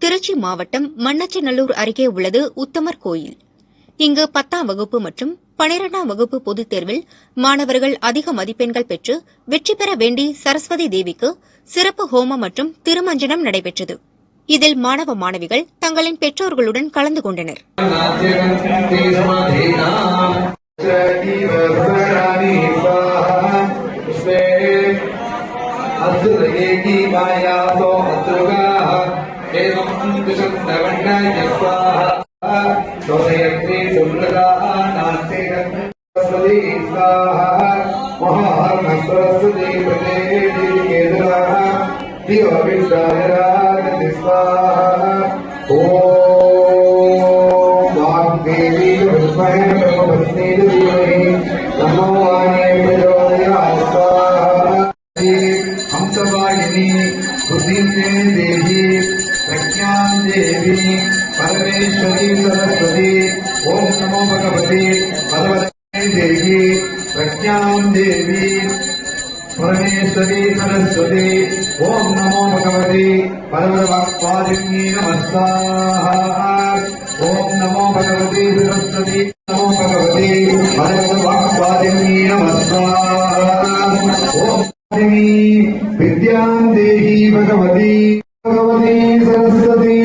திருச்சி மாவட்டம் மண்ணச்சநல்லூர் அருகே உள்ளது உத்தமர் கோயில். இங்கு 10ஆம் வகுப்பு மற்றும் 12ஆம் வகுப்பு பொதுத் தேர்வில் மாணவர்கள் அதிக மதிப்பெண்கள் பெற்று வெற்றி பெற வேண்டி சரஸ்வதி தேவிக்கு சிறப்பு ஹோமம் மற்றும் திருமஞ்சனம் நடைபெற்றது. இதில் மாணவ மாணவிகள் தங்களின் பெற்றோர்களுடன் கலந்து கொண்டனர். परमेश्वरी सरस्वती ओम नमो भगवते भगवते देवी प्रज्ञां देवी परमेश्वरी सरस्वती ओम नमो भगवते भगवद्वादिनी नमस्कार ओम नमो भगवते सरस्वती नमो भगवते भगवद्वादिनी नमस्कार ओम विद्यां देहि भगवती भगवती सरस्वती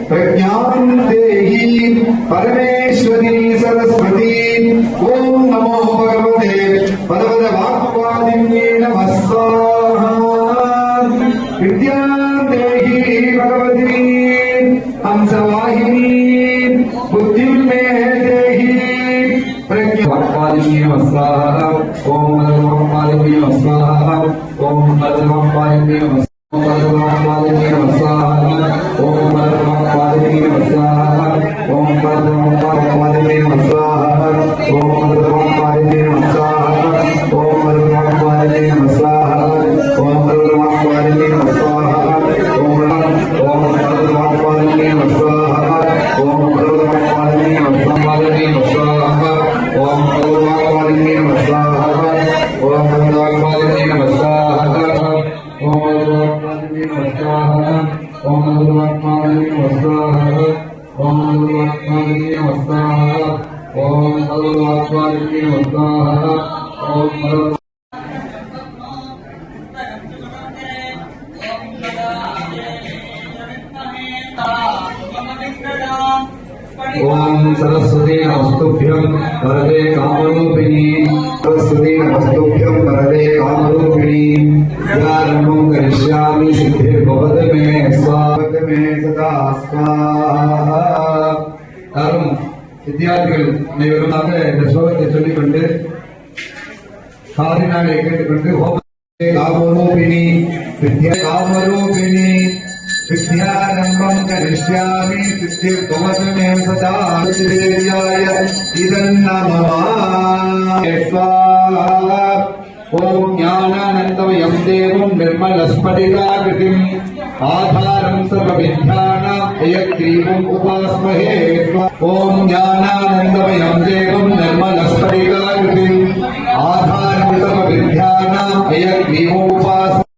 प्रज्ञान देहि परमेश्वरी सरस्वती ओम नमो भगवते भगवद्वादिन्ये नमस्कार विद्यां देहि भगवती हंसवाहिनी बुद्धिं मे देहि प्रज्ञादिन्ये नमस्कार ओम भगवद्वादिन्ये नमस्कार ओम भगवद्वादिन्ये नमस्कार ओम सरस्वती नमस्तुभ्यं वरदे कामरूपिणी सरस्वती नमस्तुभ्यं वरदे कामरूपिणी प्रारंभं करिष्यामि सिद्धिर्भवतु मे स्वागत मे सदा स्वाहा அரும் வித்தியார்த்திகள் அனைவருமாக இந்த ஸ்லோகத்தை சொல்லிக்கொண்டு காரினாலே கேட்டுக்கொண்டு காமரூபிணி காமரூபிணி विद्यारंभं करिष्यामि सिद्धिर्भवतु मे सदा देव्याय इदन्नमः स्वाहा ओम ज्ञानानन्दमयं देवं निर्मलस्फटिकाकृतिम् आधारं सर्वविद्यानां हयग्रीवम् उपास्महे ओम ज्ञानानन्दमयं देवं निर्मलस्फटिकाकृतिम् आधारं सर्वविद्यानां हयग्रीवम् उपास्महे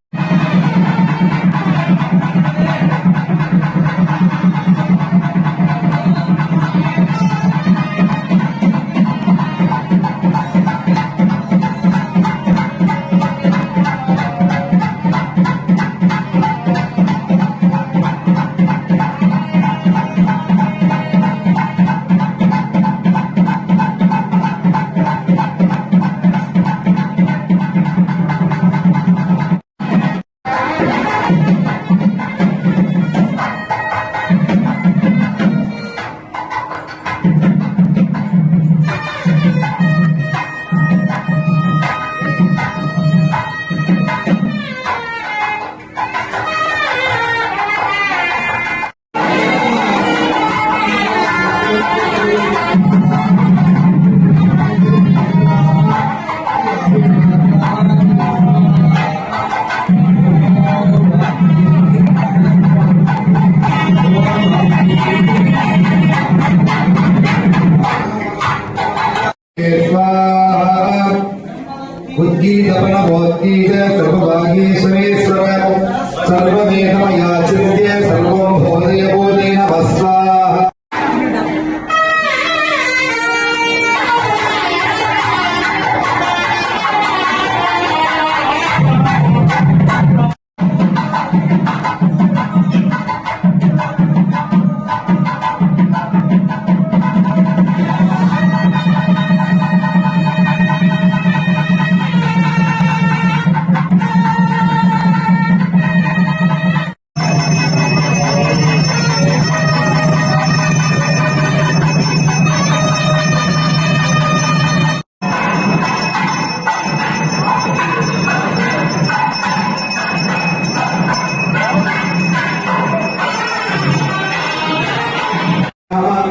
सर्ववेदमयाचिन्त्य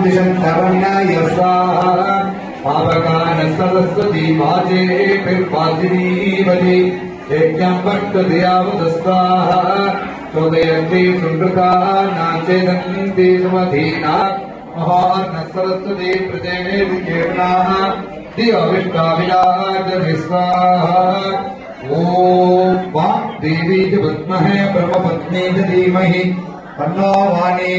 दिशन् शरण्याय स्वाहा पावकान सरस्वती वाजेभिर्वाजिनीवति यज्ञं भक्तधियावत स्वाहा चोदयन्ति सुनृता नाचेदन्ति सुमधीना महान सरस्वती प्रजेने विकीर्णाः दिव्यविष्टाविराजति स्वाहा ओम वाग्देवी च विद्महे ब्रह्मपत्नी च धीमहि तन्नो वाणी